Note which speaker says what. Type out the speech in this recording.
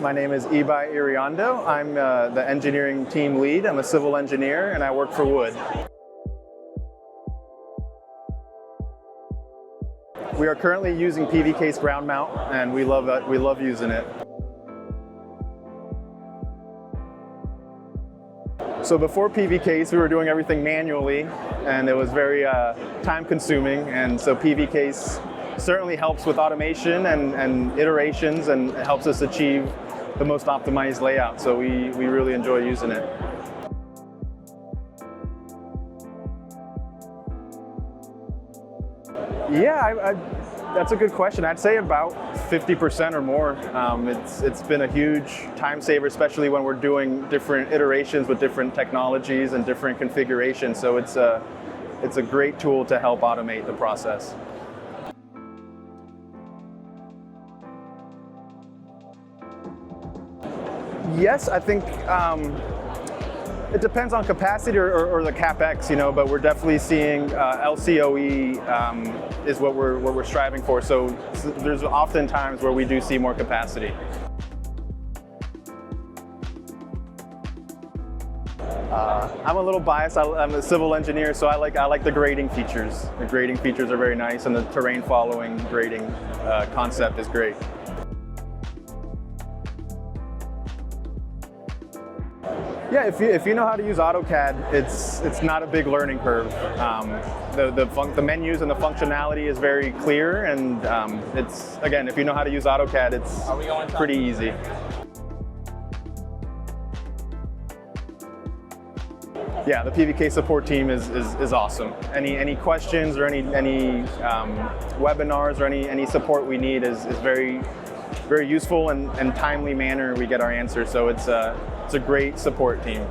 Speaker 1: My name is Hibai Iriondo. I'm the engineering team lead. I'm a civil engineer and I work for Wood. We are currently using PVcase Ground Mount and we love using it. So before PVcase, we were doing everything manually and it was very time consuming, and so PVcase certainly helps with automation and iterations, and it helps us achieve the most optimized layout, so we really enjoy using it. Yeah, that's a good question. I'd say about 50% or more. It's been a huge time saver, especially when we're doing different iterations with different technologies and different configurations, so it's a great tool to help automate the process. Yes, I think it depends on capacity or the CapEx, but we're definitely seeing LCOE is what we're striving for. So there's often times where we do see more capacity. I'm a little biased. I'm a civil engineer, so I like the grading features. The grading features are very nice, and the terrain following grading concept is great. Yeah, if you know how to use AutoCAD, it's not a big learning curve. The menus and the functionality is very clear, and again, if you know how to use AutoCAD, it's pretty easy. Yeah, the PVcase support team is awesome. Any questions or any webinars or any support we need is very useful, and timely manner we get our answers. So it's a great support team.